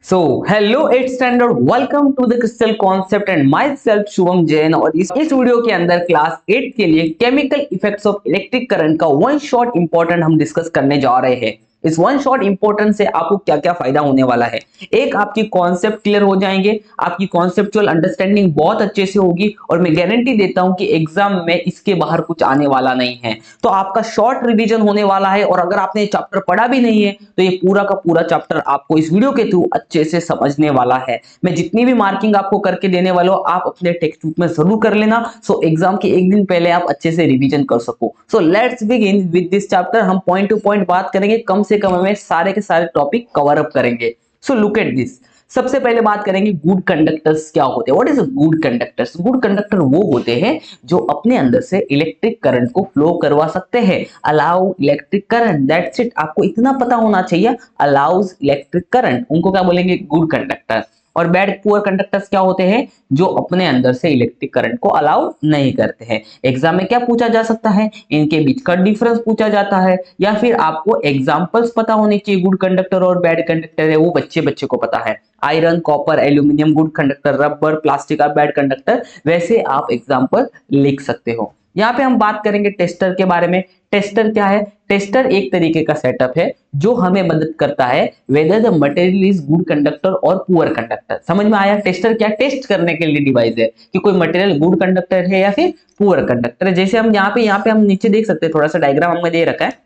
So hello 8th standard, welcome to the crystal concept and myself Shubham Jain. और इस वीडियो के अंदर क्लास 8 के लिए chemical effects of electric current का वन शॉट इंपॉर्टेंट हम डिस्कस करने जा रहे हैं। इस वन शॉट इंपॉर्टेंट से आपको क्या क्या फायदा होने वाला है। एक, आपकी कॉन्सेप्ट क्लियर हो जाएंगे, आपकी कॉन्सेप्चुअल अंडरस्टैंडिंग बहुत अच्छे से होगी और मैं गारंटी देता हूं कि एग्जाम में इसके बाहर कुछ आने वाला नहीं है। तो आपका शॉर्ट रिवीजन होने वाला है और अगर आपने चैप्टर पढ़ा भी नहीं है तो ये पूरा का पूरा चैप्टर आपको इस वीडियो के थ्रू अच्छे से समझने वाला है। मैं जितनी भी मार्किंग आपको करके देने वाला हूं आप अपने टेक्स्ट बुक में जरूर कर लेना, सो एग्जाम के एक दिन पहले आप अच्छे से रिवीजन कर सको। So let's begin with this chapter. हम पॉइंट टू पॉइंट बात करेंगे, कम से कम हमें सारे के सारे टॉपिक कवर अप करेंगे। So look at this. सबसे पहले बात करेंगे गुड कंडक्टर्स क्या होते हैं। What is good conductors? Good conductor वो होते हैं जो अपने अंदर से इलेक्ट्रिक करंट को फ्लो करवा सकते हैं। Allow electric current, that's it. आपको इतना पता होना चाहिए, अलाउज इलेक्ट्रिक करंट, उनको क्या बोलेंगे? Good conductor. और बैड पुअर कंडक्टर्स क्या होते हैं? जो अपने अंदर से इलेक्ट्रिक करंट को अलाउ नहीं करते हैं। एग्जाम में क्या पूछा जा सकता है? इनके बीच का डिफरेंस पूछा जाता है, या फिर आपको एग्जांपल्स पता होने चाहिए। गुड कंडक्टर और बैड कंडक्टर है वो बच्चे बच्चे को पता है। Iron, copper, aluminium good conductor, rubber, plastic का बैड कंडक्टर, वैसे आप एग्जाम्पल लिख सकते हो। यहाँ पे हम बात करेंगे टेस्टर के बारे में। टेस्टर क्या है? टेस्टर एक तरीके का सेटअप है जो हमें मदद करता है whether the material is good conductor और पुअर कंडक्टर। समझ में आया? टेस्टर क्या? टेस्ट करने के लिए डिवाइस है कि कोई मटेरियल गुड कंडक्टर है या फिर पुअर कंडक्टर है। जैसे हम यहाँ पे हम नीचे देख सकते हैं, थोड़ा सा डायग्राम हमने दे रखा है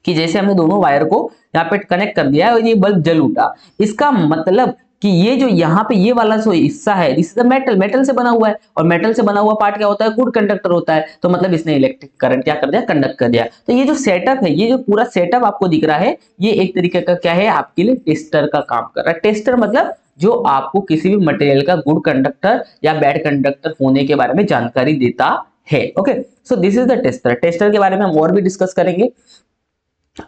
कि जैसे हमने दोनों वायर को यहाँ पे कनेक्ट कर दिया है और ये बल्ब जल उठा। इसका मतलब कि ये जो यहाँ पे ये वाला जो हिस्सा है, दिस इज मेटल, मेटल से बना हुआ है और मेटल से बना हुआ पार्ट क्या होता है? गुड कंडक्टर होता है। तो मतलब इसने इलेक्ट्रिक करंट क्या कर दिया? कंडक्ट कर दिया। तो ये जो सेटअप है, ये जो पूरा सेटअप आपको दिख रहा है, ये एक तरीके का क्या है? आपके लिए टेस्टर का काम कर रहा है। टेस्टर मतलब जो आपको किसी भी मटेरियल का गुड कंडक्टर या बैड कंडक्टर होने के बारे में जानकारी देता है। Okay, so this is the tester. Tester के बारे में हम और भी डिस्कस करेंगे।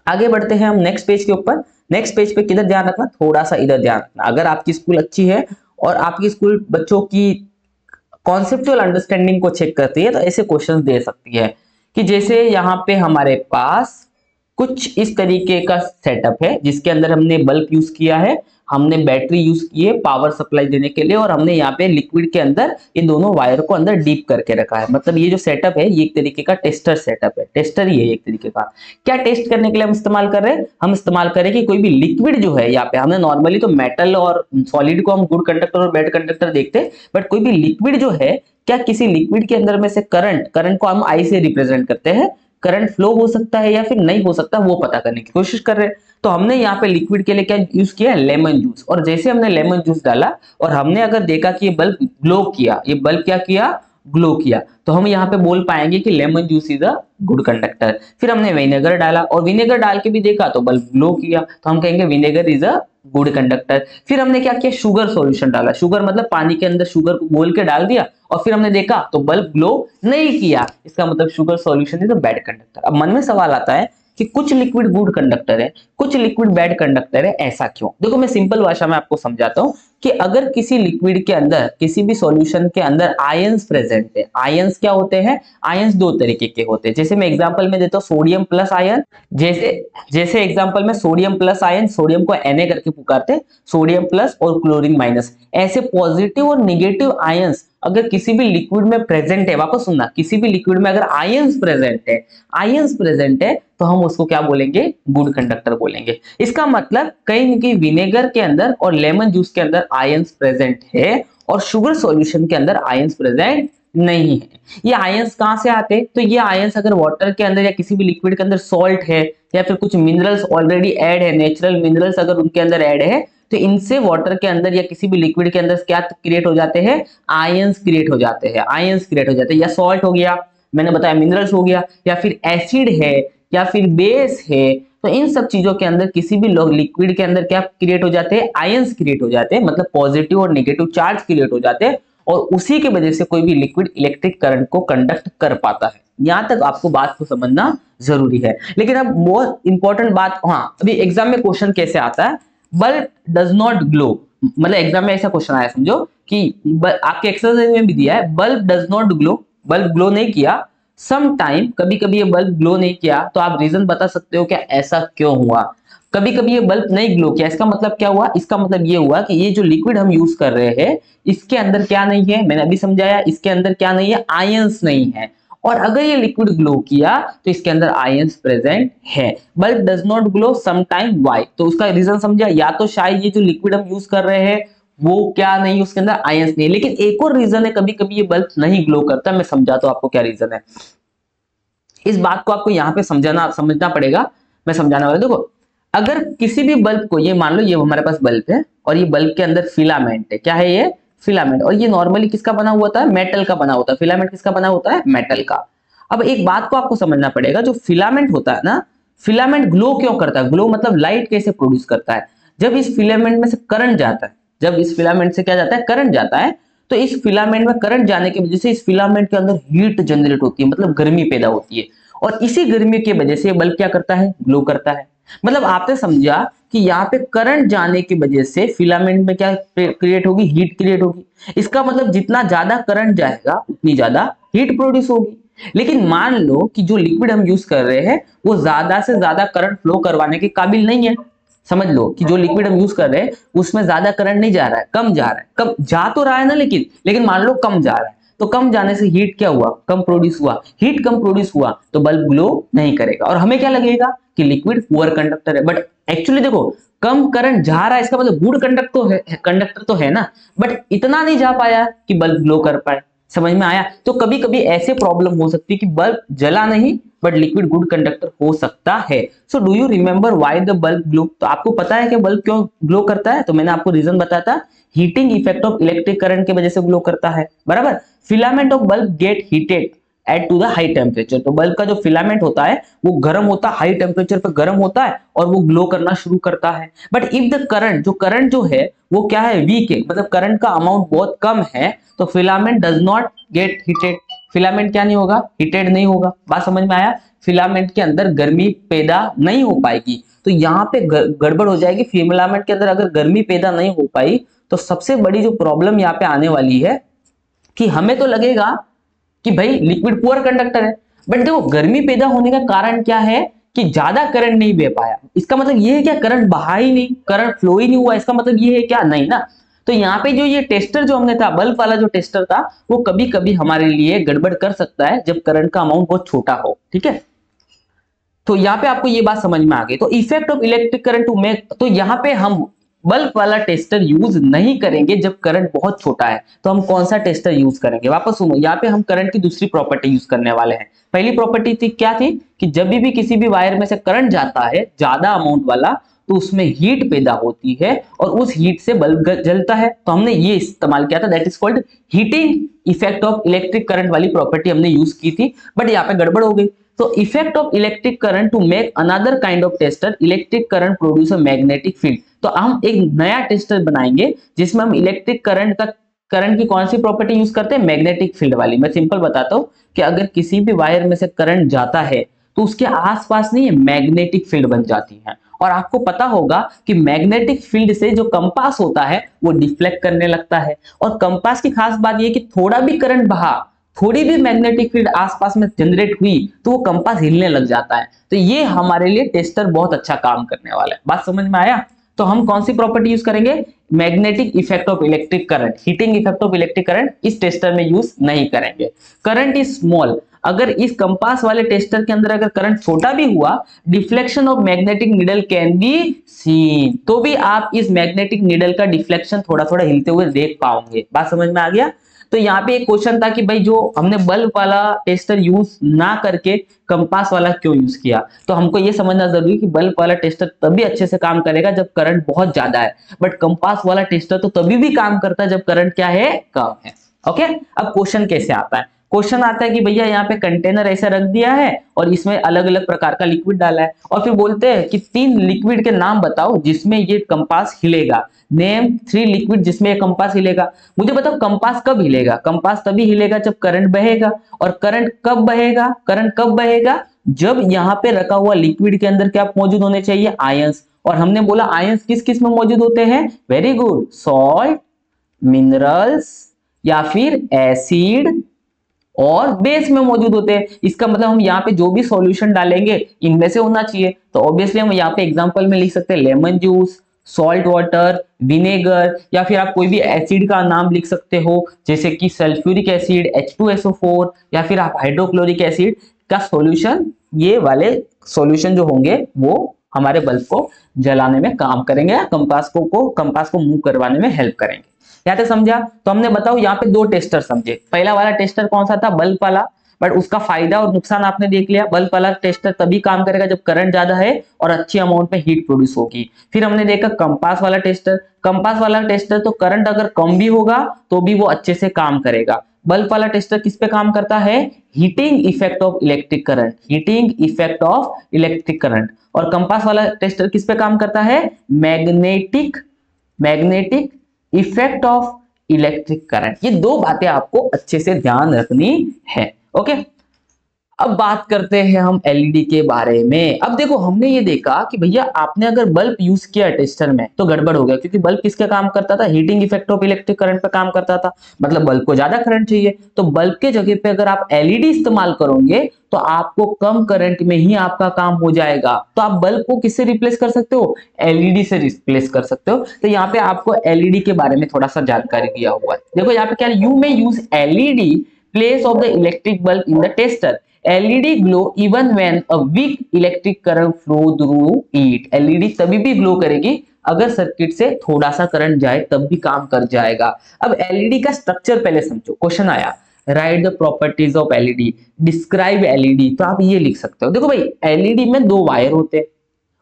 आगे बढ़ते हैं हम नेक्स्ट पेज के ऊपर। नेक्स्ट पेज पे किधर ध्यान रखना? थोड़ा सा इधर ध्यान रखना। अगर आपकी स्कूल अच्छी है और आपकी स्कूल बच्चों की कॉन्सेप्चुअल अंडरस्टैंडिंग को चेक करती है तो ऐसे क्वेश्चंस दे सकती है कि जैसे यहाँ पे हमारे पास कुछ इस तरीके का सेटअप है जिसके अंदर हमने बल्ब यूज किया है, हमने बैटरी यूज की है पावर सप्लाई देने के लिए, और हमने यहाँ पे लिक्विड के अंदर ये दोनों वायर को अंदर डीप करके रखा है। मतलब ये जो सेटअप है ये एक तरीके का टेस्टर सेटअप है। टेस्टर ही है एक तरीके का। क्या टेस्ट करने के लिए हम इस्तेमाल कर रहे हैं? हम इस्तेमाल करें कि कोई भी लिक्विड जो है, यहाँ पे हमने नॉर्मली तो मेटल और सॉलिड को हम गुड कंडक्टर और बैड कंडक्टर देखते हैं, बट कोई भी लिक्विड जो है, क्या किसी लिक्विड के अंदर में से करंट को हम आई से रिप्रेजेंट करते हैं, करंट फ्लो हो सकता है या फिर नहीं हो सकता वो पता करने की कोशिश कर रहे हैं। तो हमने यहाँ पे लिक्विड के लिए क्या यूज किया? Lemon juice. और जैसे हमने लेमन जूस डाला और हमने अगर देखा कि ये बल्ब ग्लो किया, ये बल्ब क्या किया? ग्लो किया, तो हम यहाँ पे बोल पाएंगे कि lemon juice is a good conductor. फिर हमने विनेगर डाला और विनेगर डाल के भी देखा तो बल्ब ग्लो किया, तो हम कहेंगे vinegar is a good conductor. फिर हमने क्या किया? शुगर सॉल्यूशन डाला। शुगर मतलब पानी के अंदर शुगर को घोल के डाल दिया और फिर हमने देखा तो बल्ब ग्लो नहीं किया, इसका मतलब sugar solution is a bad conductor. अब मन में सवाल आता है कि कुछ लिक्विड गुड कंडक्टर है, कुछ लिक्विड बैड कंडक्टर है, ऐसा क्यों? देखो मैं सिंपल भाषा में आपको समझाता हूं कि अगर किसी लिक्विड के अंदर, किसी भी सॉल्यूशन के अंदर आयंस प्रेजेंट है। आयंस क्या होते हैं? आयंस दो तरीके के होते हैं। जैसे मैं एग्जांपल में देता हूं सोडियम प्लस आयन। जैसे एग्जांपल में सोडियम प्लस आयन, सोडियम को Na करके पुकारते हैं, सोडियम प्लस और क्लोरीन माइनस। ऐसे पॉजिटिव और निगेटिव आयंस अगर किसी भी लिक्विड में प्रेजेंट है, वापस सुनना, किसी भी लिक्विड में अगर आयंस प्रेजेंट है तो हम उसको क्या बोलेंगे? गुड कंडक्टर बोलेंगे। इसका मतलब कहीं कि विनेगर के अंदर और लेमन जूस के अंदर आयंस प्रेजेंट है और शुगर सॉल्यूशन के अंदर आयंस प्रेजेंट नहीं है। ये आयंस कहां से आते हैं? तो ये आयंस अगर वाटर के अंदर या किसी भी लिक्विड के अंदर सॉल्ट है या फिर कुछ मिनरल्स ऑलरेडी ऐड है, नेचुरल मिनरल्स अगर उनके अंदर ऐड है, तो इनसे वाटर के अंदर या किसी भी लिक्विड के अंदर क्या क्रिएट हो जाते हैं? आयंस क्रिएट हो जाते हैं। आयंस क्रिएट हो जाते हैं, या सॉल्ट हो गया, मैंने बताया मिनरल्स हो गया, या फिर एसिड है या फिर बेस है, तो इन सब चीजों के अंदर किसी भी लिक्विड के अंदर क्या क्रिएट हो जाते हैं? आयंस क्रिएट हो जाते हैं, मतलब पॉजिटिव और नेगेटिव चार्ज क्रिएट हो जाते हैं और उसी की वजह से कोई भी लिक्विड इलेक्ट्रिक करंट को कंडक्ट कर पाता है। यहां तक आपको बात को समझना जरूरी है। लेकिन अब मोर इंपॉर्टेंट बात, हाँ, अभी एग्जाम में क्वेश्चन कैसे आता है? बल्ब डज नॉट ग्लो, मतलब एग्जाम में ऐसा क्वेश्चन आया, समझो कि आपके एक्सरसाइज में भी दिया है bulb does not glow, bulb glow नहीं किया। सम टाइम, कभी कभी ये बल्ब ग्लो नहीं किया, तो आप रीजन बता सकते हो क्या ऐसा क्यों हुआ? कभी कभी ये बल्ब नहीं ग्लो किया, इसका मतलब क्या हुआ? इसका मतलब ये हुआ कि ये जो लिक्विड हम यूज कर रहे हैं इसके अंदर क्या नहीं है, मैंने अभी समझाया, इसके अंदर क्या नहीं है, आयंस नहीं है। और अगर ये लिक्विड ग्लो किया तो इसके अंदर आयंस प्रेजेंट है। Bulb does not glow sometime, why? तो उसका रीजन समझा, या तो शायद ये जो लिक्विड हम यूज कर रहे हैं वो क्या नहीं, उसके अंदर आयंस नहीं है। लेकिन एक और रीजन है कभी कभी ये बल्ब नहीं ग्लो करता, मैं समझाता हूं आपको क्या रीजन है। इस बात को आपको यहाँ पे समझना पड़ेगा, मैं समझाने वाला। देखो, अगर किसी भी बल्ब को, ये मान लो ये हमारे पास बल्ब है और ये बल्ब के अंदर फिलामेंट है, क्या है ये? फिलामेंट। और ये नॉर्मली किसका बना हुआ था? मेटल का बना होता है। फिलामेंट किसका बना होता है? मेटल का। अब एक बात को आपको समझना पड़ेगा, जो फिलामेंट होता है ना, फिलामेंट ग्लो क्यों करता है? ग्लो मतलब लाइट कैसे प्रोड्यूस करता है? जब इस फिलामेंट में से करंट जाता है, जब इस फिलामेंट से क्या जाता है? करंट जाता है। तो इस फिलामेंट में करंट जाने की वजह से इस फिलामेंट के अंदर हीट जनरेट होती है, मतलब गर्मी पैदा होती है। और इसी गर्मी की वजह से बल्ब क्या करता है? ग्लो करता है। मतलब आपने समझा कि यहाँ पे करंट जाने की वजह से फिलामेंट में क्या क्रिएट होगी? हीट क्रिएट होगी। इसका मतलब जितना ज्यादा करंट जाएगा उतनी ज्यादा हीट प्रोड्यूस होगी। लेकिन मान लो कि जो लिक्विड हम यूज कर रहे हैं वो ज्यादा से ज्यादा करंट फ्लो करवाने के काबिल नहीं है। समझ लो कि जो लिक्विड हम यूज कर रहे हैं उसमें ज्यादा करंट नहीं जा रहा है, कम जा रहा है। कम जा तो रहा है ना, लेकिन मान लो कम जा रहा है। तो कम जाने से हीट क्या हुआ? कम प्रोड्यूस हुआ। हीट कम प्रोड्यूस हुआ तो बल्ब ग्लो नहीं करेगा। और हमें क्या लगेगा कि लिक्विड पुअर कंडक्टर है, बट एक्चुअली देखो, कम करंट जा रहा है इसका मतलब गुड कंडक्टर तो है ना, बट इतना नहीं जा पाया कि बल्ब ग्लो कर पाए। समझ में आया? तो कभी कभी ऐसे प्रॉब्लम हो सकती है कि बल्ब जला नहीं बट लिक्विड गुड कंडक्टर हो सकता है। So do you remember why the bulb glow? तो आपको पता है कि बल्ब क्यों ग्लो करता है? तो मैंने आपको रीजन बताया था, heating effect of electric current की वजह से ग्लो करता है, बराबर। Filament of bulb get heated at to the high temperature. तो बल्ब का जो फिलामेंट होता है वो गर्म होता है, हाई टेम्परेचर पर गर्म होता है और वो ग्लो करना शुरू करता है। बट इफ द करंट जो है वो क्या है? वीक है, मतलब करंट का अमाउंट बहुत कम है, तो filament does not gate heated. Filament क्या नहीं होगा? हीटेड नहीं होगा। बात समझ में आया? फिलामेंट के अंदर गर्मी पैदा नहीं हो पाएगी। तो यहाँ पे गड़बड़ हो जाएगी। फिलामेंट के अंदर अगर गर्मी पैदा नहीं हो पाई तो सबसे बड़ी जो प्रॉब्लम यहाँ पे आने वाली है कि हमें तो लगेगा कि भाई लिक्विड पुअर कंडक्टर है, बट देखो गर्मी पैदा होने का कारण क्या है? कि ज्यादा करंट नहीं बह पाया। इसका मतलब ये है क्या? करंट बहा ही नहीं, करंट फ्लो ही नहीं हुआ। इसका मतलब ये है क्या? नहीं ना। तो यहाँ पे जो ये टेस्टर जो हमने था, बल्ब वाला जो टेस्टर था, वो कभी कभी हमारे लिए गड़बड़ कर सकता है जब करंट का अमाउंट बहुत छोटा हो। ठीक है, तो यहाँ पे आपको ये बात समझ में आ गई। तो effect of electric current to make, तो यहाँ पे हम बल्ब वाला टेस्टर यूज नहीं करेंगे जब करंट बहुत छोटा है। तो हम कौन सा टेस्टर यूज करेंगे? वापस सुनो, यहाँ पे हम करंट की दूसरी प्रॉपर्टी यूज करने वाले हैं। पहली प्रॉपर्टी थी क्या थी? कि जब भी किसी भी वायर में से करंट जाता है ज्यादा अमाउंट वाला तो उसमें हीट पैदा होती है और उस हीट से बल्ब जलता है। तो हमने ये इस्तेमाल किया था, that is called heating effect of electric current वाली प्रॉपर्टी हमने यूज की थी। बट यहाँ पे गड़बड़ हो गई। तो effect of electric current to make another kind of tester, electric current produce a magnetic field. तो हम एक नया टेस्टर बनाएंगे जिसमें हम इलेक्ट्रिक करंट की कौन सी प्रॉपर्टी यूज करते हैं? मैग्नेटिक फील्ड वाली। मैं सिंपल बताता हूं कि अगर किसी भी वायर में से करंट जाता है तो उसके आसपास नहीं मैग्नेटिक फील्ड बन जाती है। और आपको पता होगा कि मैग्नेटिक फील्ड से जो कंपास होता है वो डिफ्लेक्ट करने लगता है। और कंपास की खास बात यह कि थोड़ा भी करंट बहा, थोड़ी भी मैग्नेटिक फील्ड आसपास में जनरेट हुई तो वो कंपास हिलने लग जाता है। तो ये हमारे लिए टेस्टर बहुत अच्छा काम करने वाला है। बात समझ में आया? तो हम कौन सी प्रॉपर्टी यूज करेंगे? Magnetic effect of electric current, heating effect of electric current इस टेस्टर में यूज नहीं करेंगे। करंट इज स्मॉल, अगर इस कंपास वाले टेस्टर के अंदर अगर करंट छोटा भी हुआ, deflection of magnetic needle can be seen, तो भी आप इस मैग्नेटिक नीडल का डिफ्लेक्शन थोड़ा थोड़ा हिलते हुए देख पाओगे। बात समझ में आ गया? तो यहाँ पे एक क्वेश्चन था कि भाई जो हमने बल्ब वाला टेस्टर यूज ना करके कंपास वाला क्यों यूज किया? तो हमको ये समझना जरूरी है कि बल्ब वाला टेस्टर तभी अच्छे से काम करेगा जब करंट बहुत ज्यादा है, बट कंपास वाला टेस्टर तो तभी भी काम करता है जब करंट क्या है? कम है। ओके, अब क्वेश्चन कैसे आता है? क्वेश्चन आता है कि भैया यहाँ पे कंटेनर ऐसा रख दिया है और इसमें अलग अलग प्रकार का लिक्विड डाला है और फिर बोलते हैं कि 3 लिक्विड के नाम बताओ जिसमें ये कंपास हिलेगा। नेम 3 लिक्विड जिसमें ये कंपास हिलेगा। मुझे बताओ कंपास कब हिलेगा? कंपास तभी हिलेगा जब करंट बहेगा। और करंट कब बहेगा? करंट कब बहेगा? जब यहाँ पे रखा हुआ लिक्विड के अंदर क्या मौजूद होने चाहिए? आयंस। और हमने बोला आयंस किस किस में मौजूद होते हैं? वेरी गुड, सॉल्ट, मिनरल्स या फिर एसिड और बेस में मौजूद होते हैं। इसका मतलब हम यहाँ पे जो भी सॉल्यूशन डालेंगे इनमें से होना चाहिए। तो ऑब्वियसली हम यहाँ पे एग्जांपल में लिख सकते हैं lemon juice, salt water, vinegar, या फिर आप कोई भी एसिड का नाम लिख सकते हो जैसे कि सल्फ्यूरिक एसिड, H2SO4, या फिर आप हाइड्रोक्लोरिक एसिड का सॉल्यूशन। ये वाले सॉल्यूशन जो होंगे वो हमारे बल्ब को जलाने में काम करेंगे या कंपास को मूव करवाने में हेल्प करेंगे। यहाँ तक समझा? तो हमने बताओ यहाँ पे दो टेस्टर समझे। पहला वाला टेस्टर कौन सा था? बल्ब वाला, बट उसका फायदा और नुकसान आपने देख लिया। बल्ब वाला टेस्टर तभी काम करेगा जब करंट ज्यादा है और अच्छी अमाउंट में हीट प्रोड्यूस होगी। फिर हमने देखा कंपास वाला टेस्टर। कंपास वाला टेस्टर तो करंट अगर कम भी होगा तो भी वो अच्छे से काम करेगा। बल्ब वाला टेस्टर किस पे काम करता है? Heating effect of electric current, heating effect of electric current. और कंपास वाला टेस्टर किस पे काम करता है? Magnetic effect of electric current. ये दो बातें आपको अच्छे से ध्यान रखनी है। ओके, अब बात करते हैं हम एलईडी के बारे में। अब देखो हमने ये देखा कि भैया आपने अगर बल्ब यूज किया टेस्टर में तो गड़बड़ हो गया, क्योंकि बल्ब किसका काम करता था? Heating effect of electric current पे काम करता था। मतलब बल्ब को ज्यादा करंट चाहिए, तो बल्ब के जगह पे अगर आप एलईडी इस्तेमाल करोगे तो आपको कम करंट में ही आपका काम हो जाएगा। तो आप बल्ब को किससे रिप्लेस कर सकते हो? एलईडी से रिप्लेस कर सकते हो। तो यहाँ पे आपको एलईडी के बारे में थोड़ा सा जानकारी दिया हुआ है। देखो यहाँ पे क्या, you may use LED place of the electric bulb in the tester. LED glow even when a weak electric current flow through it। LED तभी भी ग्लो करेगी अगर सर्किट से थोड़ा सा करंट जाए, तब भी काम कर जाएगा। अब LED का स्ट्रक्चर पहले समझो। क्वेश्चन आया right the properties of LED, describe LED। तो आप ये लिख सकते हो। देखो भाई LED में दो वायर होते हैं,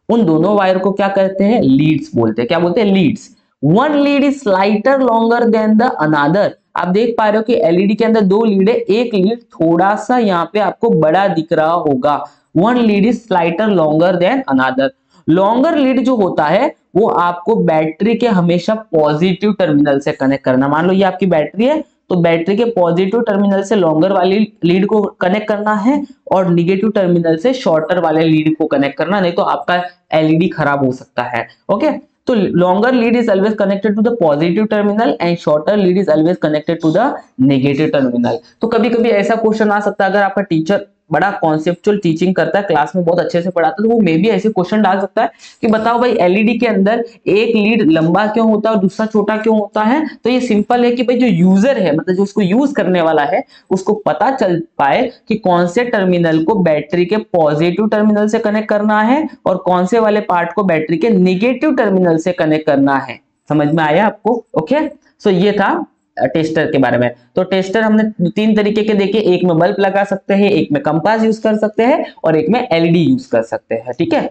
उन दोनों वायर को क्या कहते हैं? लीड्स बोलते हैं। क्या बोलते हैं? Leads. One lead is slighter longer than the another. आप देख पा रहे हो कि एलईडी के अंदर दो लीड है, एक लीड थोड़ा सा यहाँ पे आपको बड़ा दिख रहा होगा। One lead is slighter longer than another. Longer lead जो होता है वो आपको बैटरी के हमेशा पॉजिटिव टर्मिनल से कनेक्ट करना। मान लो ये आपकी बैटरी है, तो बैटरी के पॉजिटिव टर्मिनल से लॉन्गर वाली लीड को कनेक्ट करना है और निगेटिव टर्मिनल से शॉर्टर वाले लीड को कनेक्ट करना, नहीं तो आपका एलईडी खराब हो सकता है। ओके, तो longer lead is always connected to the positive terminal and shorter lead is always connected to the negative terminal. तो कभी कभी ऐसा क्वेश्चन आ सकता है, अगर आपका टीचर बड़ा कॉन्सेप्चुअल टीचिंग करता है, क्लास में बहुत अच्छे से पढ़ाता है, तो वो मे भी ऐसे क्वेश्चन डाल सकता है कि बताओ भाई एलईडी के अंदर एक लीड लंबा क्यों होता है और दूसरा छोटा क्यों होता है? तो ये सिंपल है कि भाई जो यूजर है, मतलब जो उसको यूज करने वाला है, उसको पता चल पाए कि कौन से टर्मिनल को बैटरी के पॉजिटिव टर्मिनल से कनेक्ट करना है और कौन से वाले पार्ट को बैटरी के नेगेटिव टर्मिनल से कनेक्ट करना है। समझ में आया आपको? ओके, सो ये था टेस्टर के बारे में। तो टेस्टर हमने तीन तरीके के देखे, एक में बल्ब लगा सकते हैं, एक में कंपास यूज कर सकते हैं और एक में एलईडी यूज कर सकते हैं। ठीक है,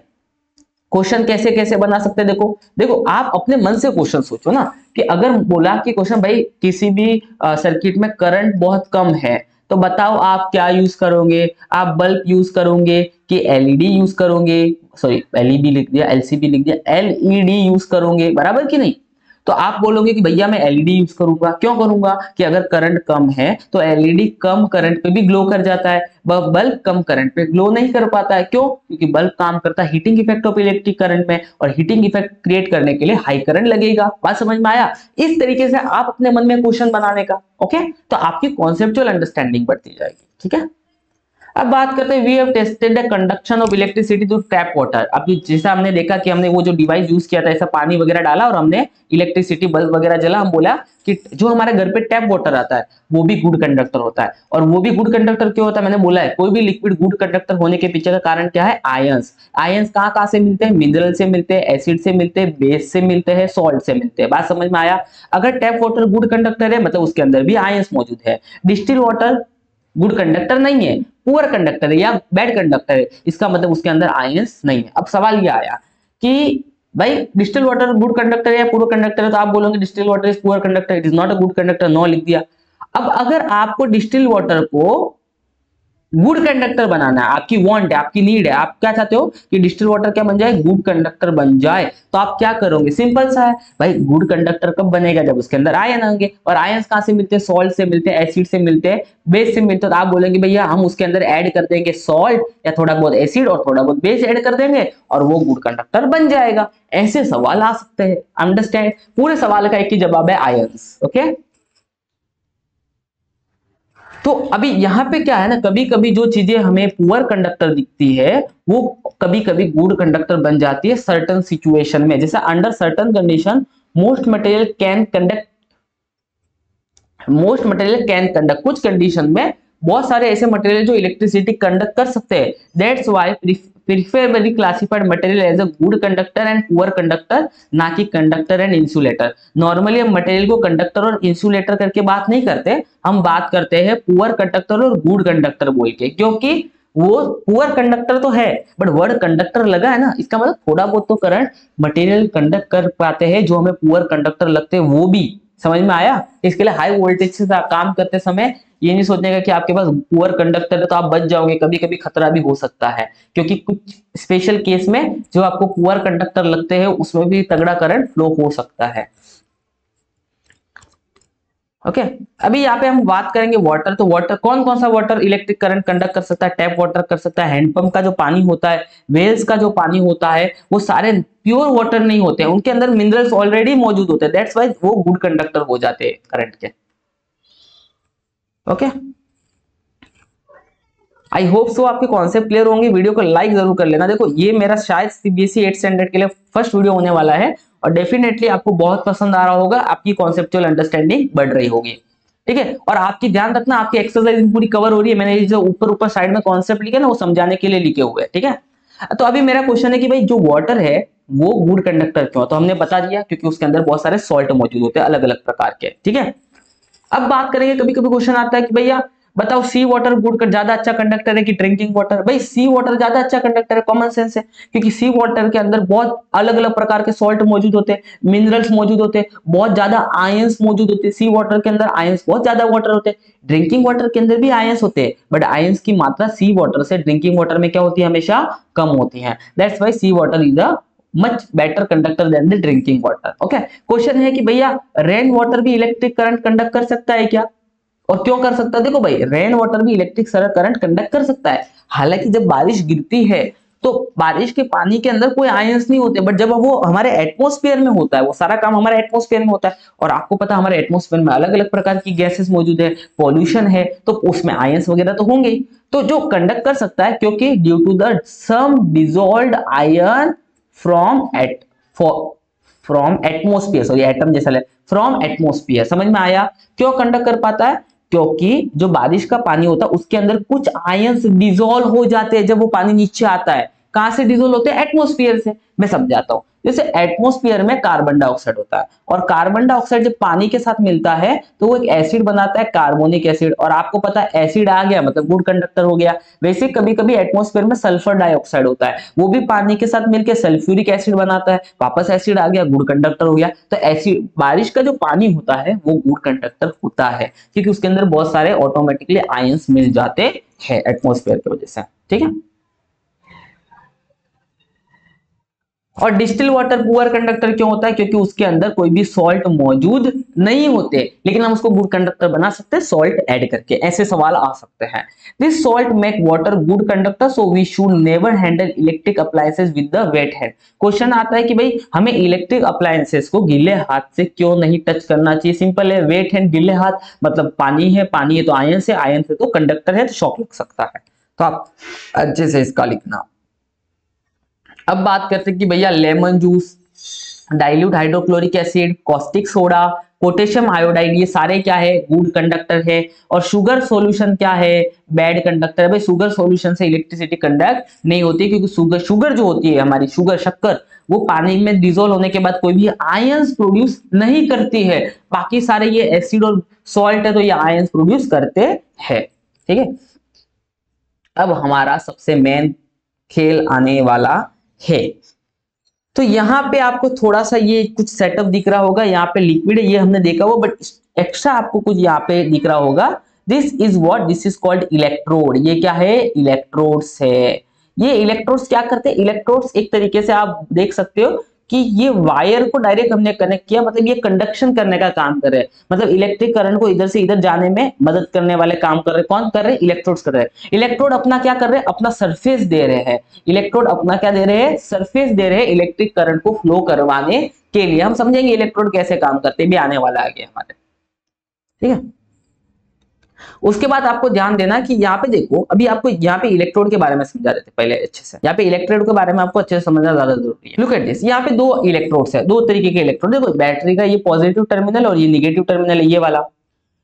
क्वेश्चन कैसे कैसे बना सकते हैं? देखो देखो आप अपने मन से क्वेश्चन सोचो ना, कि अगर बोला कि क्वेश्चन भाई किसी भी सर्किट में करंट बहुत कम है, तो बताओ आप क्या यूज करोगे? आप बल्ब यूज करोगे कि एलईडी यूज करोगे? सॉरी, एलईडी लिख दिया, एलसीबी लिख दिया, एलईडी यूज करोगे, बराबर कि नहीं? तो आप बोलोगे कि भैया मैं एलईडी यूज करूंगा। क्यों करूंगा? कि अगर करंट कम है तो एलईडी कम करंट पे भी ग्लो कर जाता है, बल्ब कम करंट पे ग्लो नहीं कर पाता है। क्यों? क्योंकि बल्ब काम करता है heating effect of electric current में, और हीटिंग इफेक्ट क्रिएट करने के लिए हाई करंट लगेगा। बात समझ में आया? इस तरीके से आप अपने मन में क्वेश्चन बनाने का। ओके, तो आपकी कॉन्सेप्चुअल अंडरस्टैंडिंग बढ़ती जाएगी। ठीक है, अब बात करते हैं we have tested the conduction of electricity through tap water. अब जैसा हमने देखा कि हमने वो जो डिवाइस यूज किया था, ऐसा पानी वगैरह डाला और हमने इलेक्ट्रिसिटी बल्ब वगैरह जला, हम बोला कि जो हमारे घर पे टैप वाटर आता है वो भी गुड कंडक्टर होता है। और वो भी गुड कंडक्टर क्यों होता है? मैंने बोला है कोई भी लिक्विड गुड कंडक्टर होने के पीछे का कारण क्या है? आयंस। आयंस कहाँ कहाँ से मिलते हैं? मिनरल से मिलते हैं, एसिड से मिलते हैं, बेस से मिलते हैं, सॉल्ट से मिलते हैं। बात समझ में आया? अगर टैप वाटर गुड कंडक्टर है मतलब उसके अंदर भी आयंस मौजूद है। डिस्टिल वाटर गुड कंडक्टर नहीं है, पुअर कंडक्टर है या बैड कंडक्टर है, इसका मतलब उसके अंदर आयंस नहीं है। अब सवाल ये आया कि भाई डिस्टिल वाटर गुड कंडक्टर है या पुअर कंडक्टर है? तो आप बोलोगे distil water is poor conductor, it is not a good conductor, no लिख दिया। अब अगर आपको डिस्टिल वाटर को गुड कंडक्टर बनाना है, आपकी वांट है, आपकी नीड है, आप क्या चाहते हो कि डिस्टिल वाटर क्या बन जाए? गुड कंडक्टर बन जाए, तो आप क्या करोगे? सिंपल सा है भाई, गुड कंडक्टर कब बनेगा? जब उसके अंदर आयन होंगे। और आयंस कहां से मिलते हैं? सॉल्ट से मिलते हैं, एसिड से मिलते हैं, बेस से मिलते हैं। तो आप बोलेंगे भैया हम उसके अंदर ऐड कर देंगे सॉल्ट या थोड़ा बहुत एसिड और थोड़ा बहुत बेस ऐड कर देंगे और वो गुड कंडक्टर बन जाएगा। ऐसे सवाल आ सकते हैं। अंडरस्टैंड? पूरे सवाल का एक ही जवाब है, आयंस। ओके, तो अभी यहाँ पे क्या है ना, कभी कभी जो चीजें हमें पुअर कंडक्टर दिखती है वो कभी कभी गुड कंडक्टर बन जाती है सर्टन सिचुएशन में। जैसे under certain condition most material can conduct, कुछ कंडीशन में बहुत सारे ऐसे मटेरियल जो इलेक्ट्रिसिटी कंडक्ट कर सकते हैं। That's why preferably classified material as a good conductor and poor conductor, ना कि कंडक्टर एंड इंसुलेटर। नॉर्मली हम मटेरियल को कंडक्टर और इंसुलेटर करके बात नहीं करते, हम बात करते हैं पुअर कंडक्टर और गुड कंडक्टर बोल के, क्योंकि वो पुअर कंडक्टर तो है बट वर्ड कंडक्टर लगा है ना, इसका मतलब थोड़ा बहुत तो करंट मटेरियल कंडक्ट कर पाते हैं जो हमें पुअर कंडक्टर लगते हैं, वो भी समझ में आया। इसके लिए हाई वोल्टेज से काम करते समय ये नहीं सोचने का कि आपके पास पुअर कंडक्टर है तो आप बच जाओगे, कभी कभी खतरा भी हो सकता है, क्योंकि कुछ स्पेशल केस में जो आपको पुअर कंडक्टर लगते हैं उसमें भी तगड़ा करंट फ्लो हो सकता है। ओके अभी यहाँ पे हम बात करेंगे वाटर। तो वाटर, कौन कौन सा वाटर इलेक्ट्रिक करंट कंडक्ट कर सकता है? टैप वाटर कर सकता है, हैंडपंप का जो पानी होता है, वेल्स का जो पानी होता है, वो सारे प्योर वाटर नहीं होते हैं, उनके अंदर मिनरल्स ऑलरेडी मौजूद होते हैं, दैट्स व्हाई वो गुड कंडक्टर हो जाते हैं करंट के। ओके आई होप सो आपके कॉन्सेप्ट क्लियर होंगे। वीडियो को लाइक जरूर कर लेना। देखो ये मेरा शायद सीबीएसई 8th स्टैंडर्ड के लिए फर्स्ट वीडियो होने वाला है और डेफिनेटली आपको बहुत पसंद आ रहा होगा, आपकी कॉन्सेप्चुअल अंडरस्टैंडिंग बढ़ रही होगी, ठीक है। और आपकी ध्यान रखना आपकी एक्सरसाइज पूरी कवर हो रही है, मैंने जो ऊपर ऊपर साइड में कॉन्सेप्ट लिखे ना वो समझाने के लिए लिखे हुए हैं, ठीक है। तो अभी मेरा क्वेश्चन है कि भाई जो वाटर है वो गुड कंडक्टर क्यों? तो हमने बता दिया क्योंकि उसके अंदर बहुत सारे सॉल्ट मौजूद होते हैं अलग अलग प्रकार के, ठीक है। अब बात करेंगे, कभी कभी क्वेश्चन आता है कि भैया बताओ सी वाटर गुड ज्यादा अच्छा कंडक्टर है कि ड्रिंकिंग वाटर? भाई सी वाटर ज्यादा अच्छा कंडक्टर है, कॉमन सेंस है, क्योंकि सी वाटर के अंदर बहुत अलग अलग प्रकार के सॉल्ट मौजूद होते हैं, मिनरल्स मौजूद होते हैं, बहुत ज्यादा आयंस मौजूद होते हैं। सी वाटर के अंदर आयंस बहुत ज्यादा वाटर होते हैं, ड्रिंकिंग वाटर के अंदर भी आयंस होते हैं, बट आयंस की मात्रा सी वाटर से ड्रिंकिंग वाटर में क्या होती है? हमेशा कम होती है। That's why sea water is a much better conductor than the drinking water. Okay question है कि भैया रेन वाटर भी इलेक्ट्रिक करंट कंडक्ट कर सकता है क्या? और क्यों कर सकता है? देखो भाई रेन वाटर भी इलेक्ट्रिक करंट कंडक्ट कर सकता है, हालांकि जब बारिश गिरती है तो बारिश के पानी के अंदर कोई आयंस नहीं होते, बट जब वो हमारे एटमॉस्फेयर में होता है, वो सारा काम हमारे एटमॉस्फेयर में होता है, और आपको पता है हमारे एटमॉस्फेयर में अलग अलग प्रकार की गैसेस मौजूद है, पॉल्यूशन है, तो उसमें आयंस वगैरह तो होंगे ही। तो जो कंडक्ट कर सकता है क्योंकि due to the some dissolved ion from atmosphere, sorry atom जैसा फ्रॉम एटमोस्फियर, समझ में आया? क्यों कंडक्ट कर पाता है? क्योंकि जो बारिश का पानी होता है उसके अंदर कुछ आयंस डिसॉल्व हो जाते हैं जब वो पानी नीचे आता है। कहां से डिसॉल्व होते हैं? एटमोस्फियर से। मैं समझाता हूं, जैसे एटमोस्फियर में कार्बन डाइऑक्साइड होता है, और कार्बन डाइऑक्साइड जब पानी के साथ मिलता है तो वो एक एसिड बनाता है, कार्बोनिक एसिड, और आपको पता है एसिड आ गया मतलब गुड कंडक्टर हो गया। वैसे कभी कभी एटमोस्फेयर में सल्फर डाइऑक्साइड होता है, वो भी पानी के साथ मिलकर सल्फ्यूरिक एसिड बनाता है, वापस एसिड आ गया, गुड कंडक्टर हो गया। तो एसिड, बारिश का जो पानी होता है वो गुड कंडक्टर होता है क्योंकि उसके अंदर बहुत सारे ऑटोमेटिकली आयंस मिल जाते हैं एटमोस्फेयर की वजह से, ठीक है। और डिस्टिल वाटर पुअर कंडक्टर क्यों होता है? क्योंकि उसके अंदर कोई भी सॉल्ट मौजूद नहीं होते, लेकिन हम उसको गुड कंडक्टर बना सकते हैं सॉल्ट ऐड करके। ऐसे सवाल आ सकते हैं। This salt make water good conductor, so we should never handle electric appliances with the wet hand. Question आता है कि भाई हमें इलेक्ट्रिक अप्लायंसेस को गीले हाथ से क्यों नहीं टच करना चाहिए? सिंपल है, वेट हैंड, गीले हाथ मतलब पानी है, पानी है तो आयन से, आयन से तो कंडक्टर है तो शॉक लग सकता है। तो आप अच्छे से इसका लिखना। अब बात करते हैं कि भैया lemon juice, dilute hydrochloric acid, caustic soda, potassium iodide, ये सारे क्या है? गुड कंडक्टर है। और शुगर सॉल्यूशन क्या है? बैड कंडक्टर है। भाई शुगर सॉल्यूशन से इलेक्ट्रिसिटी कंडक्ट नहीं होती क्योंकि शुगर जो होती है हमारी, शुगर शक्कर, वो पानी में डिसॉल्व होने के बाद कोई भी आयंस प्रोड्यूस नहीं करती है। बाकी सारे ये एसिड और सॉल्ट है तो ये आयंस प्रोड्यूस करते हैं, ठीक है। अब हमारा सबसे मेन खेल आने वाला है। तो यहाँ पे आपको थोड़ा सा ये कुछ सेटअप दिख रहा होगा, यहाँ पे लिक्विड है ये हमने देखा हुआ, बट एक्स्ट्रा आपको कुछ यहाँ पे दिख रहा होगा। This is what, this is called electrode. ये क्या है? इलेक्ट्रोड्स है। ये इलेक्ट्रोड्स क्या करते हैं? इलेक्ट्रोड्स एक तरीके से आप देख सकते हो कि ये वायर को डायरेक्ट हमने कनेक्ट किया, मतलब ये कंडक्शन करने का काम कर रहे हैं, मतलब इलेक्ट्रिक करंट को इधर से इधर जाने में मदद करने वाले काम कर रहे हैं। कौन कर रहे हैं? इलेक्ट्रोड्स कर रहे हैं। इलेक्ट्रोड अपना क्या कर रहे हैं? अपना सरफेस दे रहे हैं। इलेक्ट्रोड अपना क्या दे रहे हैं? सरफेस दे रहे हैं इलेक्ट्रिक करंट को फ्लो करवाने के लिए। हम समझेंगे इलेक्ट्रोड कैसे काम करते हैं, भी आने वाला आगे हमारे, ठीक है। उसके बाद आपको ध्यान देना कि यहाँ पे देखो, अभी आपको यहाँ पे इलेक्ट्रोड के बारे में समझा देते पहले अच्छे से। यहाँ पे इलेक्ट्रोड के बारे में आपको अच्छे से समझना ज्यादा जरूरी है। लुक एट दिस, यहाँ पे दो इलेक्ट्रोड्स है, दो तरीके के इलेक्ट्रोड। देखो बैटरी का ये पॉजिटिव टर्मिनल और ये निगेटिव टर्मिनल है, ये वाला।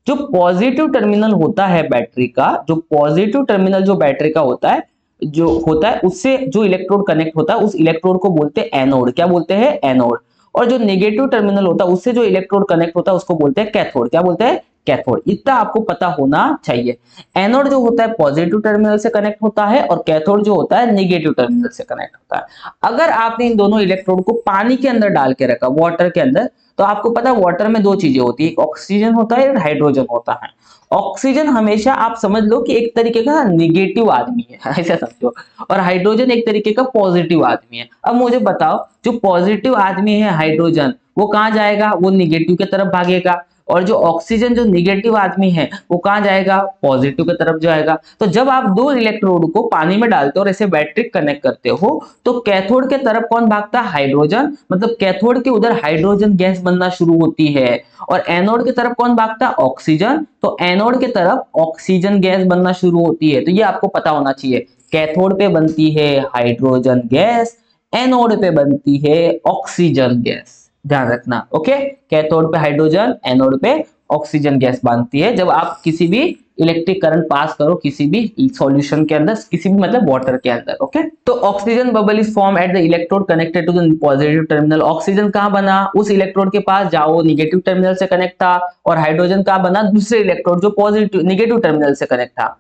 जो पॉजिटिव टर्मिनल होता है बैटरी का, जो पॉजिटिव टर्मिनल जो बैटरी का होता है, जो होता है उससे जो इलेक्ट्रोड कनेक्ट होता है उस इलेक्ट्रोड को बोलते हैं एनोड। क्या बोलते हैं? एनोड। और जो नेगेटिव टर्मिनल होता है उससे जो इलेक्ट्रोड कनेक्ट होता है उसको बोलते हैं कैथोड। क्या बोलते हैं? कैथोड। इतना आपको पता होना चाहिए। एनोड जो होता है पॉजिटिव टर्मिनल से कनेक्ट होता है और कैथोड जो होता है नेगेटिव टर्मिनल से कनेक्ट होता है। अगर आपने इन दोनों इलेक्ट्रोड को पानी के अंदर डाल के रखा, वाटर के अंदर, तो आपको पता है वाटर में दो चीजें होती है, एक ऑक्सीजन होता है, एक हाइड्रोजन होता है। ऑक्सीजन हमेशा आप समझ लो कि एक तरीके का निगेटिव आदमी है, ऐसा समझो, और हाइड्रोजन एक तरीके का पॉजिटिव आदमी है। अब मुझे बताओ, जो पॉजिटिव आदमी है हाइड्रोजन, वो कहां जाएगा? वो निगेटिव की तरफ भागेगा। और जो ऑक्सीजन जो निगेटिव आदमी है वो कहां जाएगा? पॉजिटिव की तरफ जाएगा। तो जब आप दो इलेक्ट्रोड को पानी में डालते हो और ऐसे बैटरी कनेक्ट करते हो तो कैथोड के तरफ कौन भागता है? हाइड्रोजन। मतलब कैथोड के उधर हाइड्रोजन गैस बनना शुरू होती है। और एनोड की तरफ कौन भागता है? ऑक्सीजन। तो एनोड की तरफ ऑक्सीजन गैस बनना शुरू होती है। तो ये आपको पता होना चाहिए, कैथोड पे बनती है हाइड्रोजन गैस, एनोड पे बनती है ऑक्सीजन गैस। ध्यान रखना, ओके। कैथोड पे हाइड्रोजन, एनोड पे ऑक्सीजन गैस बनती है जब आप किसी भी इलेक्ट्रिक करंट पास करो किसी भी सॉल्यूशन के अंदर, किसी भी मतलब वाटर के अंदर, ओके। तो oxygen bubble is form at the electrode connected to the positive terminal. Oxygen कहां बना? उस इलेक्ट्रोड के पास जाओ, निगेटिव टर्मिनल से कनेक्ट था। और हाइड्रोजन कहां बना? दूसरे इलेक्ट्रोड जो पॉजिटिव निगेटिव टर्मिनल से कनेक्ट था।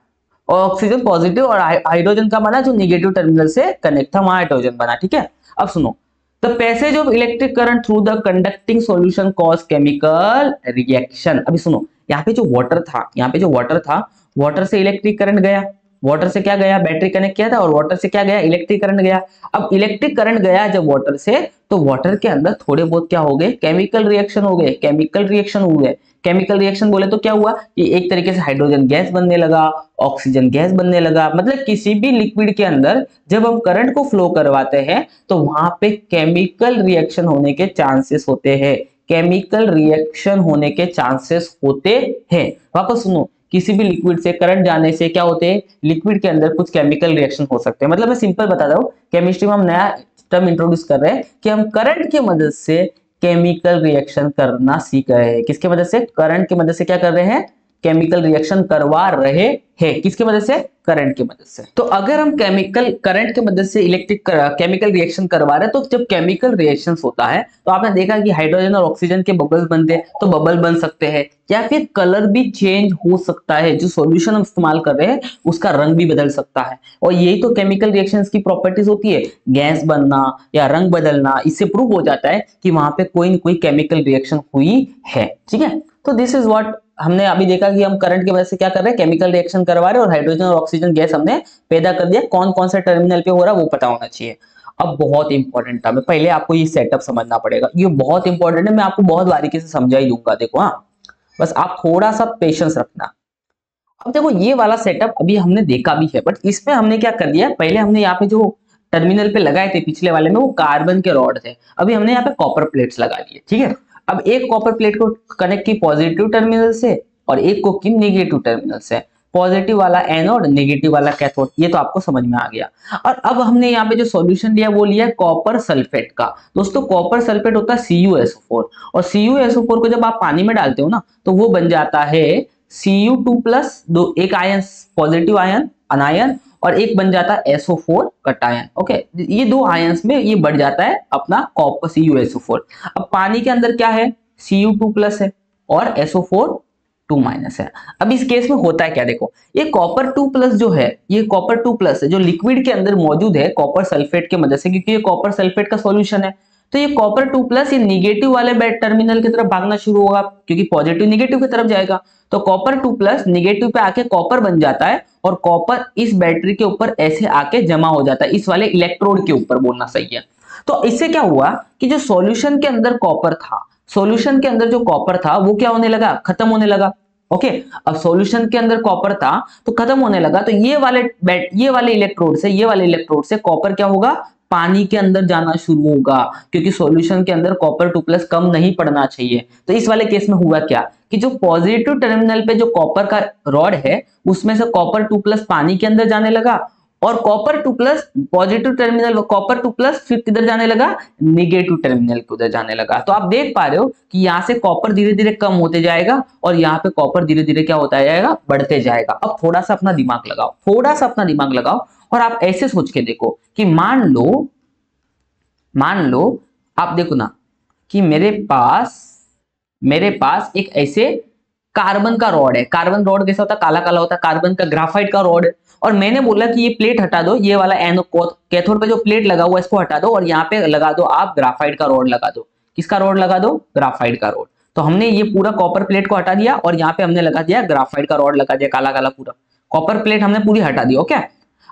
और ऑक्सीजन पॉजिटिव और हाइड्रोजन का बना जो निगेटिव टर्मिनल से कनेक्ट था, वहां हाइड्रोजन बना, ठीक है। अब सुनो, the passage of electric current through the conducting solution cause chemical reaction. अभी सुनो, यहाँ पे जो वाटर था, यहाँ पे जो वाटर था, वाटर से इलेक्ट्रिक करंट गया, वाटर से क्या गया? बैटरी कनेक्ट किया था और वाटर से क्या गया? इलेक्ट्रिक करंट गया। अब इलेक्ट्रिक करंट गया जब वाटर से, तो वाटर के अंदर थोड़े बहुत क्या हो गए? केमिकल रिएक्शन हो गए, केमिकल रिएक्शन हो गए। केमिकल रिएक्शन बोले तो क्या हुआ कि एक तरीके से हाइड्रोजन गैस बनने लगा, ऑक्सीजन गैस बनने लगा। मतलब किसी भी लिक्विड के अंदर जब हम करंट को फ्लो करवाते हैं तो वहां पे केमिकल रिएक्शन होने के चांसेस होते हैं, केमिकल रिएक्शन होने के चांसेस होते हैं। वापस सुनो, किसी भी लिक्विड से करंट जाने से क्या होते हैं? लिक्विड के अंदर कुछ केमिकल रिएक्शन हो सकते हैं। मतलब मैं सिंपल बता रहा हूँ, केमिस्ट्री में हम नया टर्म इंट्रोड्यूस कर रहे हैं कि हम करंट की मदद से केमिकल रिएक्शन करना सीख रहे हैं। किसके मदद से? करंट की मदद से क्या कर रहे हैं? केमिकल रिएक्शन करवा रहे हैं। किसकी मदद से? करंट की मदद से। तो अगर हम केमिकल करंट की मदद से इलेक्ट्रिक केमिकल रिएक्शन करवा रहे हैं, तो जब केमिकल रिएक्शन होता है तो आपने देखा कि हाइड्रोजन और ऑक्सीजन के बबल्स बनते हैं, तो बबल बन सकते हैं या फिर कलर भी चेंज हो सकता है। जो सॉल्यूशन हम इस्तेमाल कर रहे हैं उसका रंग भी बदल सकता है। और यही तो केमिकल रिएक्शंस की प्रॉपर्टीज होती है, गैस बनना या रंग बदलना। इससे प्रूव हो जाता है कि वहां पे कोई न कोई केमिकल रिएक्शन हुई है, ठीक है। तो दिस इज व्हाट हमने अभी देखा कि हम करंट की वजह से क्या कर रहे हैं? केमिकल रिएक्शन करवा रहे हैं और हाइड्रोजन और ऑक्सीजन गैस हमने पैदा कर दिया। कौन कौन से टर्मिनल पे हो रहा है वो पता होना चाहिए। अब बहुत इंपॉर्टेंट था, मैं पहले आपको ये सेटअप समझना पड़ेगा, ये बहुत इंपॉर्टेंट है। मैं आपको बहुत बारीकी से समझा ही दूंगा, देखो। हाँ, बस आप थोड़ा सा पेशेंस रखना। अब देखो, ये वाला सेटअप अभी हमने देखा भी है, बट इसमें हमने क्या कर दिया, पहले हमने यहाँ पे जो टर्मिनल पे लगाए थे पिछले वाले में वो कार्बन के रॉड थे, अभी हमने यहाँ पे कॉपर प्लेट्स लगा दिए, ठीक है। अब एक कॉपर प्लेट को कनेक्ट की पॉजिटिव टर्मिनल से और एक को की नेगेटिव टर्मिनल से। पॉजिटिव वाला एनोड, नेगेटिव वाला कैथोड, ये तो आपको समझ में आ गया। और अब हमने यहाँ पे जो सॉल्यूशन लिया वो लिया कॉपर सल्फेट का। दोस्तों, कॉपर सल्फेट होता है CuSO4, और CuSO4 को जब आप पानी में डालते हो ना तो वो बन जाता है Cu2+, दो एक आयन पॉजिटिव आयन अनायन, और एक बन जाता है SO4 कटायन, ओके। ये दो आयंस में ये बढ़ जाता है अपना कॉपर CuSO4। अब पानी के अंदर क्या है? Cu2+ है और SO4 2- है। अब इस केस में होता है क्या, देखो, ये कॉपर 2+ जो है, ये कॉपर 2+ है जो लिक्विड के अंदर मौजूद है कॉपर सल्फेट की मदद से, क्योंकि ये कॉपर सल्फेट का सॉल्यूशन है। तो ये कॉपर 2+ ये निगेटिव वाले टर्मिनल की तरफ भागना शुरू होगा, क्योंकि पॉजिटिव निगेटिव की तरफ जाएगा। तो कॉपर 2+ निगेटिव पे आके कॉपर बन जाता है और कॉपर इस बैटरी के ऊपर ऐसे आके जमा हो जाता है, इस वाले इलेक्ट्रोड के ऊपर, बोलना सही है। तो इससे क्या हुआ कि जो सॉल्यूशन के अंदर कॉपर था, सॉल्यूशन के अंदर जो कॉपर था वो क्या होने लगा? खत्म होने लगा, ओके। अब सॉल्यूशन के अंदर कॉपर था तो खत्म होने लगा, तो ये वाले इलेक्ट्रोड से कॉपर क्या होगा? पानी के अंदर जाना शुरू होगा, क्योंकि सॉल्यूशन के अंदर Copper2+ कम नहीं पड़ना चाहिए। तो इस वाले केस में हुआ क्या कि जो पॉजिटिव टर्मिनल पे जो कॉपर का रॉड है उसमें से Copper2+ पानी के अंदर जाने लगा, और Copper2+ पॉजिटिव टर्मिनल Copper2+ फिर किधर जाने लगा, निगेटिव टर्मिनल के उधर जाने लगा। तो आप देख पा रहे हो कि यहाँ से कॉपर धीरे धीरे कम होते जाएगा और यहाँ पे कॉपर धीरे धीरे क्या होता जाएगा, बढ़ते जाएगा। अब थोड़ा सा अपना दिमाग लगाओ, थोड़ा सा अपना दिमाग लगाओ और आप ऐसे सोच के देखो कि मान लो आप देखो ना कि मेरे पास एक ऐसे कार्बन का रॉड है। कार्बन रॉड कैसा होता है, काला काला होता है, कार्बन का ग्राफाइट का रॉड है। और मैंने बोला कि ये प्लेट हटा दो, ये वाला एनोड कैथोड पे जो प्लेट लगा हुआ है इसको हटा दो और यहाँ पे लगा दो आप ग्राफाइट का रॉड लगा दो। किसका रॉड लगा दो, ग्राफाइट का रॉड। तो हमने ये पूरा कॉपर प्लेट को हटा दिया और यहाँ पे हमने लगा दिया ग्राफाइट का रॉड लगा दिया, काला काला पूरा कॉपर प्लेट हमने पूरी हटा दी। ओके,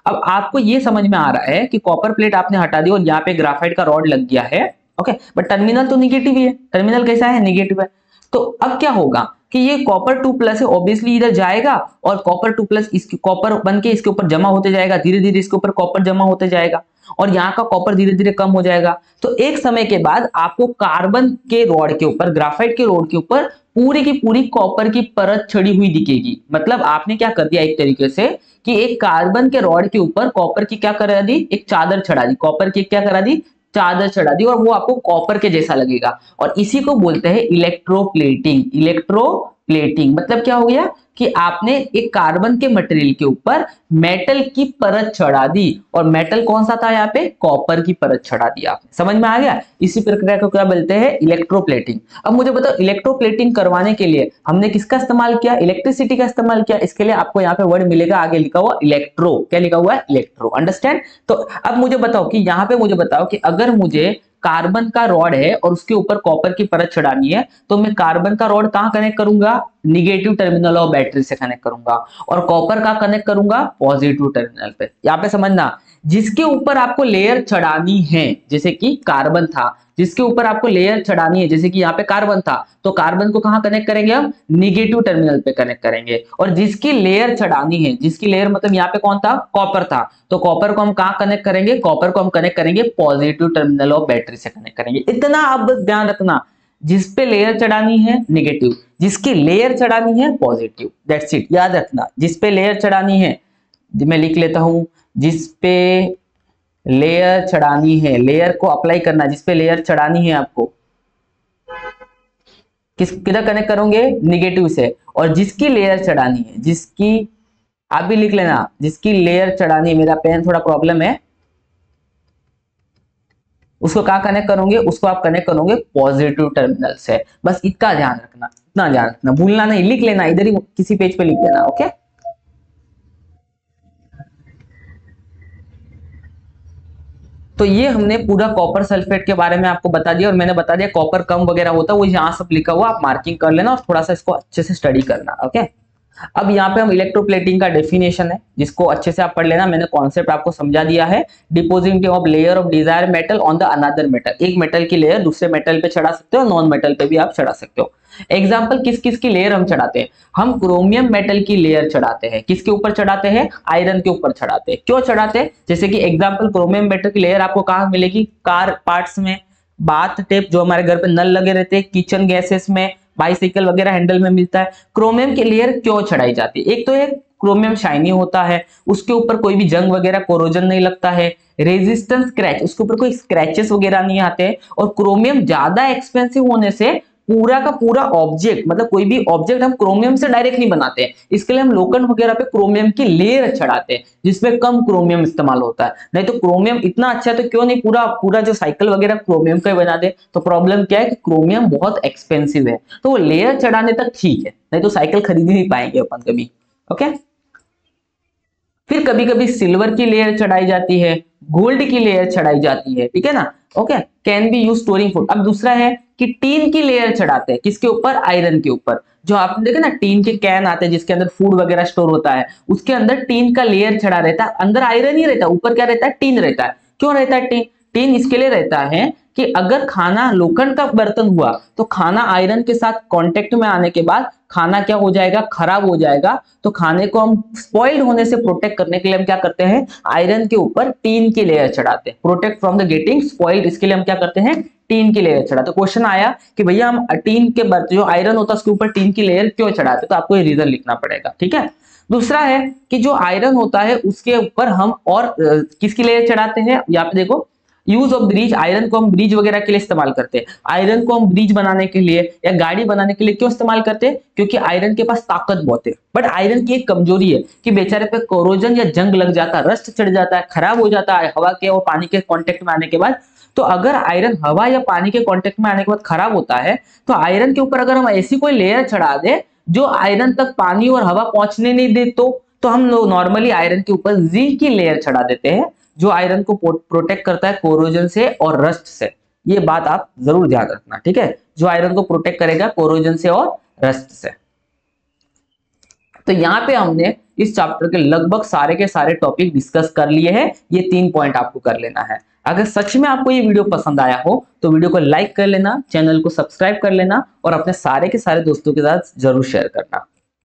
अब आपको ये समझ में आ रहा है कि कॉपर प्लेट आपने हटा दी और यहाँ पे ग्राफाइट का रॉड लग गया है। ओके, बट टर्मिनल तो निगेटिव ही है, टर्मिनल कैसा है, निगेटिव है। तो अब क्या होगा कि ये Copper2+ है, ऑब्वियसली इधर जाएगा और Copper2+ इसकी कॉपर बन के इसके ऊपर जमा होते जाएगा, धीरे धीरे इसके ऊपर कॉपर जमा होते जाएगा और यहाँ का कॉपर धीरे धीरे कम हो जाएगा। तो एक समय के बाद आपको कार्बन के रॉड के ऊपर, ग्राफाइट के रॉड के ऊपर पूरी की पूरी कॉपर की परत चढ़ी हुई दिखेगी। मतलब आपने क्या कर दिया एक तरीके से कि एक कार्बन के रॉड के ऊपर कॉपर की क्या करा दी, एक चादर चढ़ा दी, कॉपर की क्या करा दी, चादर चढ़ा दी, और वो आपको कॉपर के जैसा लगेगा। और इसी को बोलते हैं इलेक्ट्रोप्लेटिंग। इलेक्ट्रोप्लेटिंग मतलब क्या हो गया कि आपने एक कार्बन के मटेरियल के ऊपर मेटल की परत चढ़ा दी, और मेटल कौन सा था यहाँ पे, कॉपर की परत चढ़ा दी। आपने समझ में आ गया, इसी प्रक्रिया को क्या बोलते हैं, इलेक्ट्रोप्लेटिंग। अब मुझे बताओ इलेक्ट्रोप्लेटिंग करवाने के लिए हमने किसका इस्तेमाल किया, इलेक्ट्रिसिटी का इस्तेमाल किया। इसके लिए आपको यहाँ पे वर्ड मिलेगा, आगे लिखा हुआ इलेक्ट्रो, क्या लिखा हुआ है, इलेक्ट्रो। अंडरस्टैंड। तो अब मुझे बताओ कि यहाँ पे मुझे बताओ कि अगर मुझे कार्बन का रॉड है और उसके ऊपर कॉपर की परत चढ़ानी है, तो मैं कार्बन का रॉड कहां कनेक्ट करूंगा, निगेटिव टर्मिनल ऑफ बैटरी से कनेक्ट करूंगा, और कॉपर का कनेक्ट करूंगा पॉजिटिव टर्मिनल पे। यहाँ पे समझना, जिसके ऊपर आपको लेयर चढ़ानी है, जैसे कि कार्बन था, जिसके ऊपर आपको लेयर चढ़ानी है, जैसे कि यहाँ पे कार्बन था, तो कार्बन को कहां कनेक्ट करेंगे हम, निगेटिव टर्मिनल पे कनेक्ट करेंगे। और जिसकी लेयर चढ़ानी है, जिसकी लेयर मतलब यहाँ पे कौन था, कॉपर था, तो कॉपर को हम कहां कनेक्ट करेंगे, कॉपर को हम कनेक्ट करेंगे पॉजिटिव टर्मिनल ऑफ बैटरी से कनेक्ट करेंगे। इतना आप ध्यान रखना, जिस पे लेयर चढ़ानी है निगेटिव, जिसकी लेयर चढ़ानी है पॉजिटिव, दैट्स इट। याद रखना, जिस पे लेयर चढ़ानी है, मैं लिख लेता हूं, जिस पे लेयर चढ़ानी है, लेयर को अप्लाई करना, जिस पे लेयर चढ़ानी है आपको किधर कनेक्ट करोगे, निगेटिव से। और जिसकी लेयर चढ़ानी है, जिसकी, आप भी लिख लेना, जिसकी लेयर चढ़ानी है, मेरा पेन थोड़ा प्रॉब्लम है, उसको कहां कनेक्ट करोगे, उसको आप कनेक्ट करोगे पॉजिटिव टर्मिनल से। बस इतना ध्यान रखना, इतना ध्यान रखना, भूलना नहीं, लिख लेना, इधर ही किसी पेज पे लिख देना। ओके, तो ये हमने पूरा कॉपर सल्फेट के बारे में आपको बता दिया, और मैंने बता दिया कॉपर कम वगैरह होता है, वो यहाँ सब लिखा हुआ, आप मार्किंग कर लेना और थोड़ा सा इसको अच्छे से स्टडी करना। ओके, अब यहाँ पे हम इलेक्ट्रोप्लेटिंग का डेफिनेशन है, जिसको अच्छे से आप पढ़ लेना। मैंने कॉन्सेप्ट आपको समझा दिया है, depositing of layer of desire metal on the another metal. एक मेटल की लेयर दूसरे मेटल पे चढ़ा सकते हो, नॉन मेटल पे भी आप चढ़ा सकते हो। एग्जाम्पल, किस किस की लेयर हम चढ़ाते हैं, हम क्रोमियम मेटल की लेयर चढ़ाते हैं। किसके ऊपर चढ़ाते हैं, आयरन के ऊपर चढ़ाते हैं। क्यों चढ़ाते हैं, जैसे कि एग्जाम्पल, क्रोमियम मेटल की लेयर आपको कहां मिलेगी, कार पार्ट्स में, बाथ टेप जो हमारे घर पे नल लगे रहते हैं, किचन गैसेस में, बाइसाइकिल वगैरह हैंडल में मिलता है। क्रोमियम की लेयर क्यों चढ़ाई जाती है, एक तो ये क्रोमियम शाइनी होता है, उसके ऊपर कोई भी जंग वगैरह कोरोजन नहीं लगता है, रेजिस्टेंस स्क्रैच, उसके ऊपर कोई स्क्रैचेस वगैरह नहीं आते हैं, और क्रोमियम ज्यादा एक्सपेंसिव होने से पूरा का पूरा ऑब्जेक्ट, मतलब कोई भी ऑब्जेक्ट हम क्रोमियम से डायरेक्ट नहीं बनाते हैं, इसके लिए हम लोखंड वगैरह पे क्रोमियम की लेयर चढ़ाते हैं, जिसमें कम क्रोमियम इस्तेमाल होता है। नहीं तो क्रोमियम इतना अच्छा है तो क्यों नहीं पूरा पूरा जो साइकिल वगैरह क्रोमियम का बना दे। तो प्रॉब्लम क्या है कि क्रोमियम बहुत एक्सपेंसिव है, तो वो लेयर चढ़ाने तक ठीक है, नहीं तो साइकिल खरीद नहीं पाएंगे अपन कभी। ओके, फिर कभी कभी सिल्वर की लेयर चढ़ाई जाती है, गोल्ड की लेयर चढ़ाई जाती है, ठीक है ना। Okay, can be use storing food. अब दूसरा है कि टीन की लेयर चढ़ाते हैं, किसके ऊपर, आयरन के ऊपर। जो आपने देखा ना, टीन के कैन आते हैं जिसके अंदर फूड वगैरह स्टोर होता है, उसके अंदर टीन का लेयर चढ़ा रहता है, अंदर आयरन ही रहता है, ऊपर क्या रहता है, टीन रहता है। क्यों रहता है टीन, टीन इसके लिए रहता है कि अगर खाना लोखंड का बर्तन हुआ तो खाना आयरन के साथ कांटेक्ट में आने के बाद खाना क्या हो जाएगा, खराब हो जाएगा। तो खाने को हम स्पॉइल्ड होने से प्रोटेक्ट करने के लिए हम क्या करते हैं, आयरन के ऊपर टीन की लेयर चढ़ाते हैं। Protect from the getting spoiled, इसके लिए हम क्या करते हैं, टीन की लेयर चढ़ाते। क्वेश्चन आया कि भैया हम टीन के बर्तन जो आयरन होता है उसके ऊपर टीन की लेयर क्यों चढ़ाते, तो आपको ये रीजन लिखना पड़ेगा। ठीक है। दूसरा है कि जो आयरन होता है उसके ऊपर हम और किसकी लेयर चढ़ाते हैं, यहाँ पे देखो, यूज ऑफ ब्रिज, आयरन को हम ब्रिज वगैरह के लिए इस्तेमाल करते हैं। आयरन को हम ब्रिज बनाने के लिए या गाड़ी बनाने के लिए क्यों इस्तेमाल करते हैं, क्योंकि आयरन के पास ताकत बहुत है। बट आयरन की एक कमजोरी है कि बेचारे पे कोरोजन या जंग लग जाता है, रस्ट चढ़ जाता है, खराब हो जाता है हवा के और पानी के कांटेक्ट में आने के बाद। तो अगर आयरन हवा या पानी के कांटेक्ट में आने के बाद खराब होता है, तो आयरन के ऊपर अगर हम ऐसी कोई लेयर चढ़ा दे जो आयरन तक पानी और हवा पहुंचने नहीं दे, तो हम लोग नॉर्मली आयरन के ऊपर जिंक की लेयर चढ़ा देते हैं, जो आयरन को प्रोटेक्ट करता है कोरोजन से और रस्ट से। ये बात आप जरूर ध्यान रखना। ठीक है, जो आयरन को प्रोटेक्ट करेगा कोरोजन से और रस्ट से। तो यहाँ पे हमने इस चैप्टर के लगभग सारे के सारे टॉपिक डिस्कस कर लिए हैं। ये 3 पॉइंट आपको कर लेना है। अगर सच में आपको ये वीडियो पसंद आया हो तो वीडियो को लाइक कर लेना, चैनल को सब्सक्राइब कर लेना और अपने सारे के सारे दोस्तों के साथ जरूर शेयर करना।